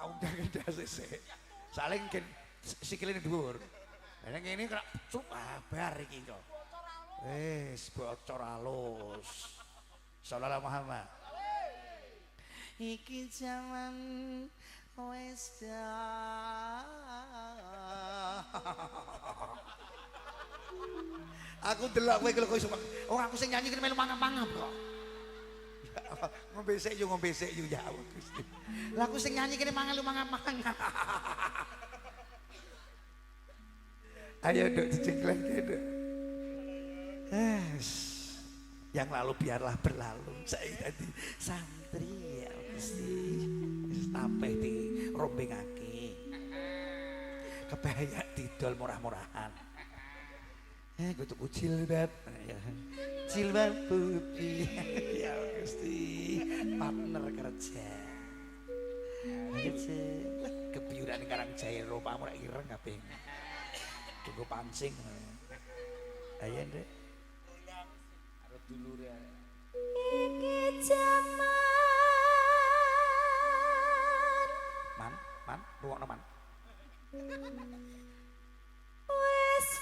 Tak undang ndase sik. Saling gen sikile dhuwur. Lah ngene kok bar iki kok. Wis bocor alus. Sallallahu Muhammad. Iki jaman wis Aku delok kowe kok iso. Oh aku sing nyanyi kene melu mangap-mangap kok. Ngombe sik yo ya Allah Gusti. Lah aku sing nyanyi kene mangalu mangap-mangap. Ayo Duk diceklek Duk. Yang lalu biarlah berlalu. Saya tadi santri ya Gusti. Wis tampeh di rombengake. Kebayak didol murah-murahan. Gue tuh jilbab, jilbab putih, ya Gusti, partner kerja. Ayo kebiuran Karang Jaya Eropa mulai ireng kabeh. Tunggu pancing. Ayo Ndek. Arep dulur ya. Iki jaman. Man, ruwakno man. Wis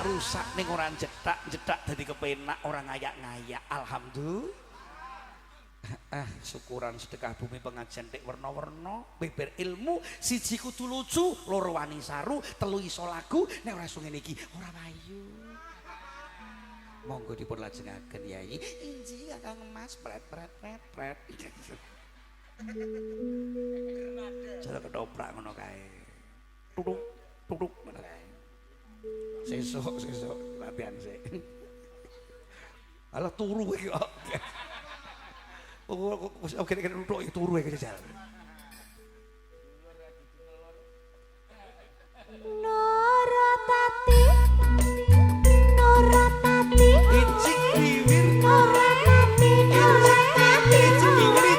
rusak ning ora jetak dadi kepenak ora ngayak-ngayak. Alhamdulillah. Syukuran sedekah bumi pengajian tek werna-werna beber ilmu siji kudu lucu loro wani saru telu iso lagu nek ora iso ngene iki ora payu. Monggo dipun lajengaken Yai. Inji Kakang Mas pret. Cara ketoprak ngono kae. Tutuk ngono kae. Sesuk latihan sik. Alah turu iki kok. Oke nutuk turu iki jajal. Noratati icik bibir Noratati icik bibir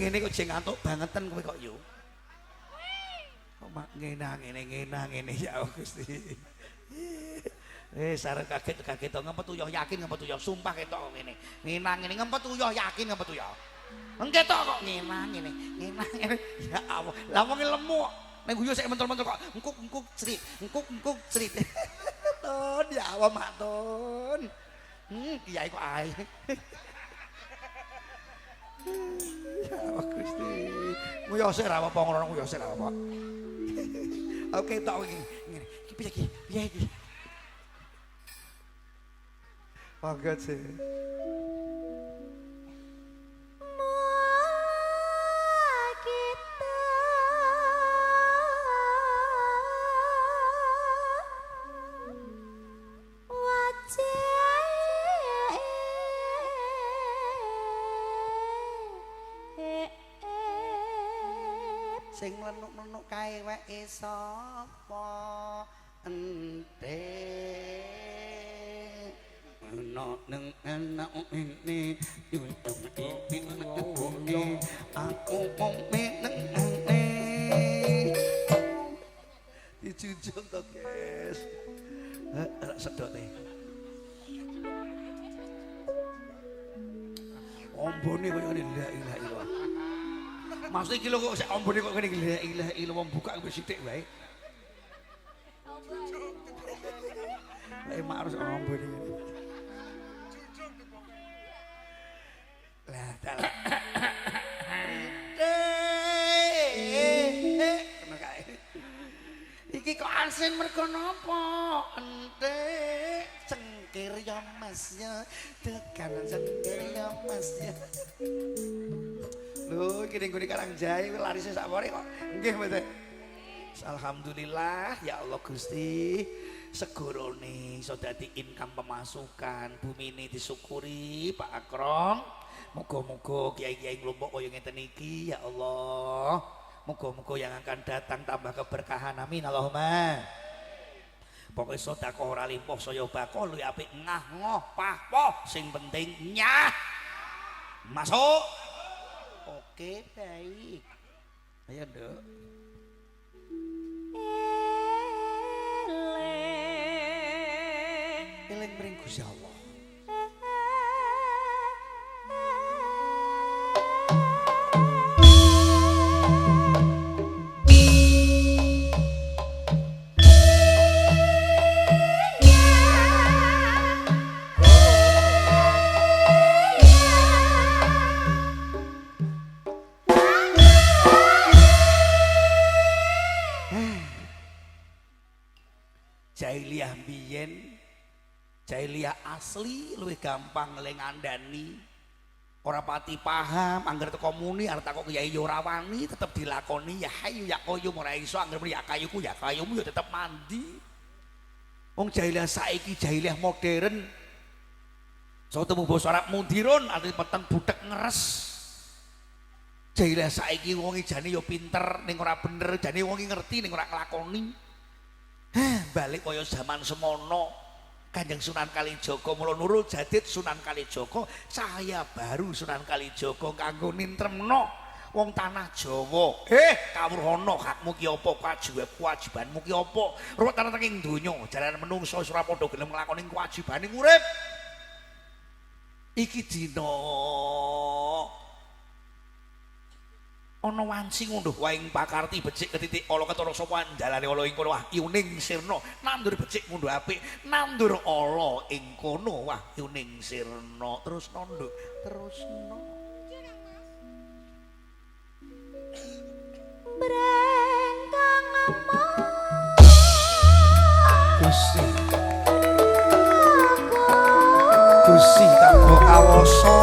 ngene kok jeng ngantuk bangeten kowe kok yo. Kok mak ngene ya Gusti. Sareng kaget ngempet uyah yakin ngempet uyah sumpah ketok ngene. Ngenang ngene ngempet uyah yakin ngempet uyah. Engketok kok ngenang ngene. Ya Allah. Lah wong lemu ning guyu sik mentul-mentul kok engkuk crit. Tun ya Allah mak tun. Kiai kok ae. Ya Allah Gusti. Nguyos ora apa ngono nguyos ora apa. Oke tok iki. Ngene. Iki piye iki? Monggo sih. Sing lenuk-lenuk kae wae sapa ente ono nang ana ini aku mau meneng dijujung to guys sedote ombone koyo ngene la ilaha illallah. Maksud iki lho kok sak ombone kok ngene iki la ilaha illallah wong buka wis sithik wae. Mak harus ombone ngene. Lah dalah. Kena kae. Iki kok asin mergo napa? Ente cengkir ya Mas ya. Tekan cengkir ya Mas ya. Lho, iki ning Karang Jaya laris sak pore kok. Nggih, Mboten. Alhamdulillah ya Allah Gusti. segorone iso dadi income pemasukan bumine disyukuri Pak Akrom. Muga-muga kiai-kiai nglompok kaya ngeten iki ya Allah. Muga-muga yang akan datang tambah keberkahan amin Allahumma. Pokoke sedekah ora limpah saya bakal luwih apik ngah ngoh pah sing penting nyah. Masuk. Oke, baik. Ayo, Nduk. Eling mring Gusti Allah. Jahiliyah biyen, jahiliyah asli luwih gampang le ngandani. Ora pati paham, angger teko muni arep takok kiai ya ora wani, tetep dilakoni ya hayu ya qayyum ora iso angger ya kayuku ya kayumu ya tetep mandi. Wong jahiliyah saiki jahiliyah modern. So temu basa Arab mundirun arti peteng budek ngeres. Jahiliyah saiki wong jane ya pinter ning ora bener, jane wong ngerti ning ora nglakoni. Balik kaya zaman semono Kanjeng Sunan Kalijaga mula nurul jadid Sunan Kalijaga cahaya baru Sunan Kalijaga kanggo nintremno wong tanah Jawa kawruhana hakmu ki apa kewajibanmu ki apa ruwet ana ing donya jalaran menungso ora padha gelem nglakoni kewajibane urip iki dina ana wanci ngunduh waing pakarti becik ketitik ala ketara sapa andalane ala ing kono wah yuning sirna nandur becik ngunduh apik nandur ala ing kono wah yuning sirna terus nonduk terusno brengkang ngomong Gusti Gusti kanggo kawoso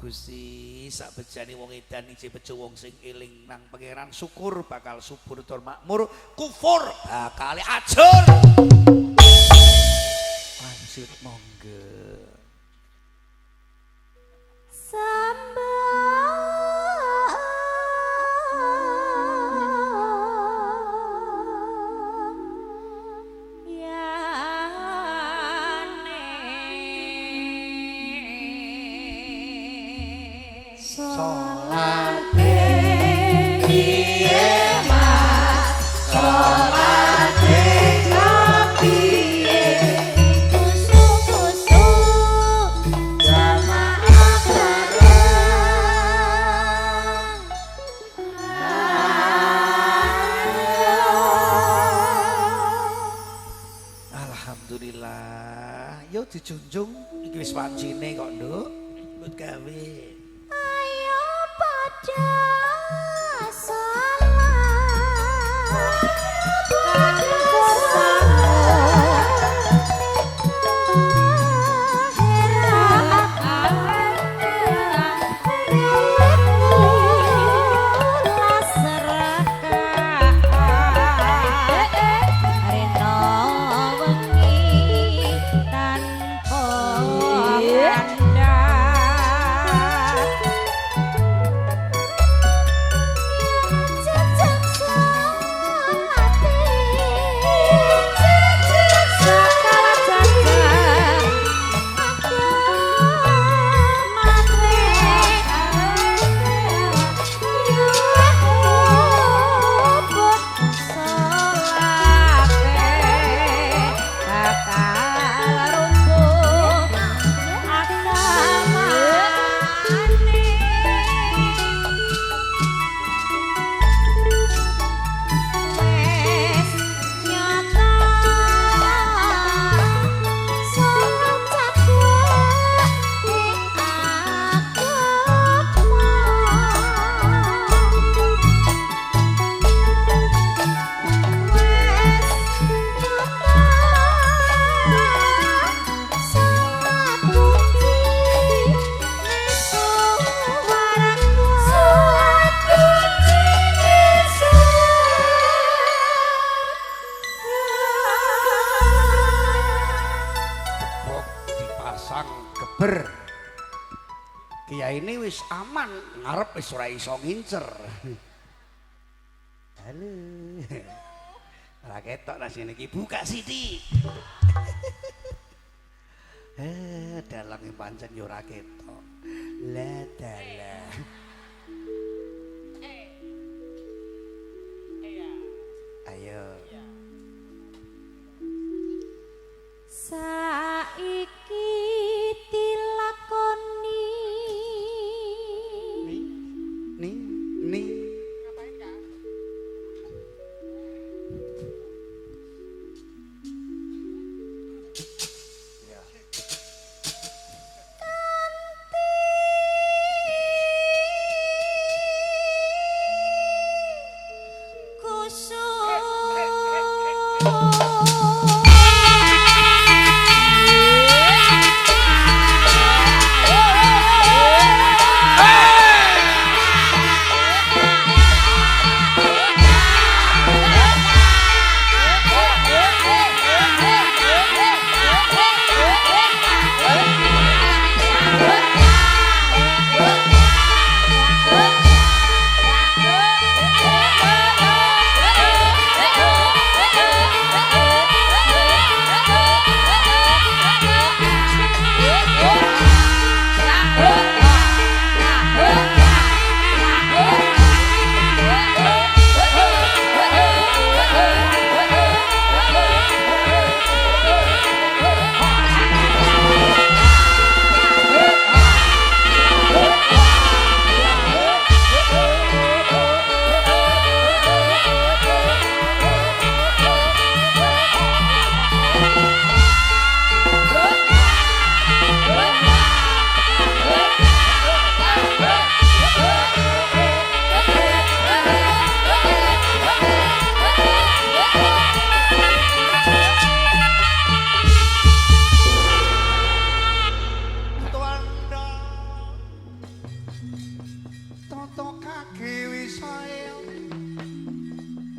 Gusti sak bejane wong edan iji bejo wong sing eling nang pangeran syukur bakal subur tur makmur kufur bakal ajur lanjut monggo dijunjung iki wis wancine kok Nduk mbut gawe ayo padha pasang geber. Kiai ini wis aman, ngarep wis ora iso ngincer. Halo. Ora ketok nang sini iki buka Siti. Dalang pancen yo ora ketok. Lah dalang. Ayo. Saiki dilakoni Nih. Ya.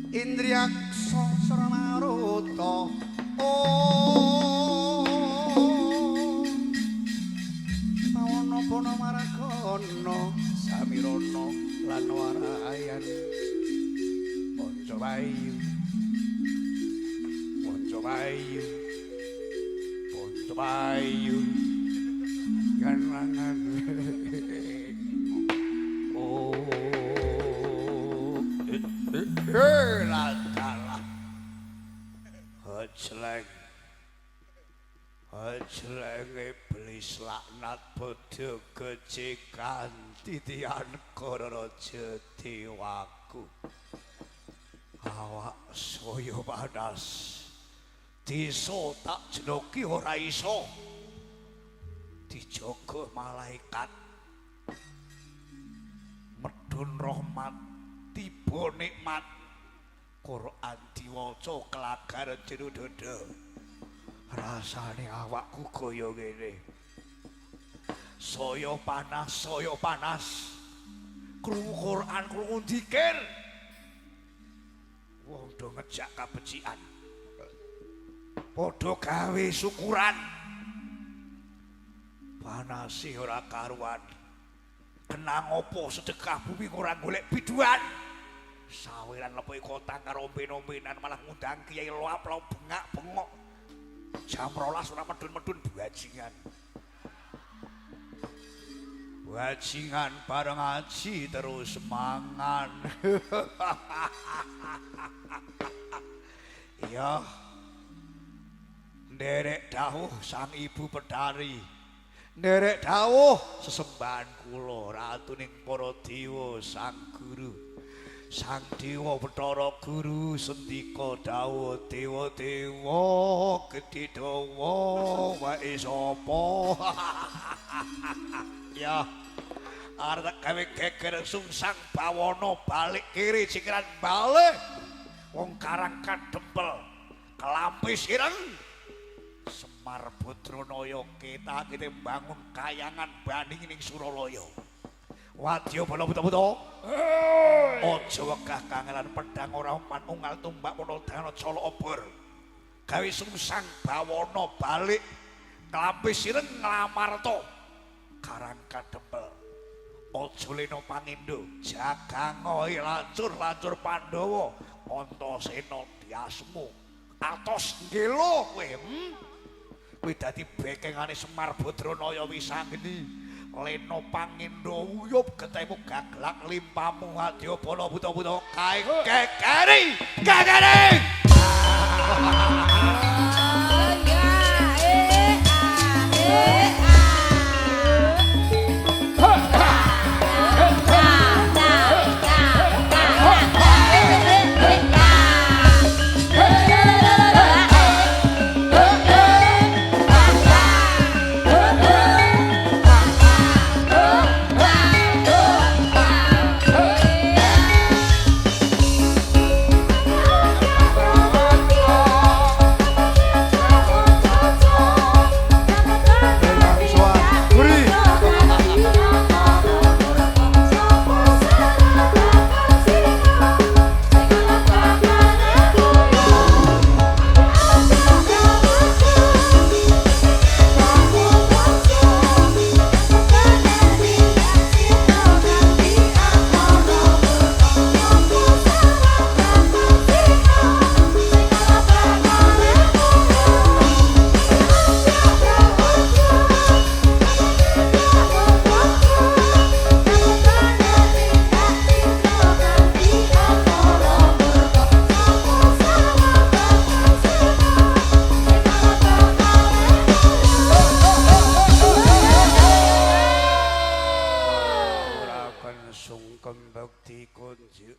Indriyaksa Sramaruta Mawana Bona Maragana Samirana lan Warayan Pancabayu ganangan Lantala Hajleng iblis laknat bodho gecekan titian Raja Dewaku awak saya panas desa tak jenoki ora iso dijaga malaikat medun rahmat tiba nikmat Quran diwaca kelagar jero dada rasane awakku kaya ngene saya panas krungu Quran krungu dzikir wong do ngejak kabecikan padha gawe syukuran panase ora karuan kenang opo sedekah bumi ora golek biduan saweran lepoke kota karo omben-ombenan malah ngundang kiai loap lo bengak-bengok jam 12 ora medun-medun bajingan bareng ngaji terus mangan iya nderek dawuh sang ibu pedari nderek dawuh sesembahan kula ratuning para dewa sang guru Sang Dewa Bathara Guru sendika dawuh dewa-dewa gedhe dawa wae sapa ya arep gawe geger sungsang bawana balik kiri cikiran balik wong karang kadempel kelampis ireng Semar Badranaya kita bangun kayangan banding ning Suralaya wadya bala buta-buta aja wegah kangelan pedhang ora umpan unggal tumbak Panodana cala obor gawe sungsang bawana balik Klambi sireng nglamar to. Karang kadempel. Aja lena pangindo, jagang oi lancur Pandhawa, Antasena diasmu. Atos ngelo kowe. Kowe dadi bekengane Semar Badranaya Wisanggeni. Lena pangindo uyup getemu gaglak limpamu adya bala buta-buta kae kekeri. Sungkem bakti kunjuk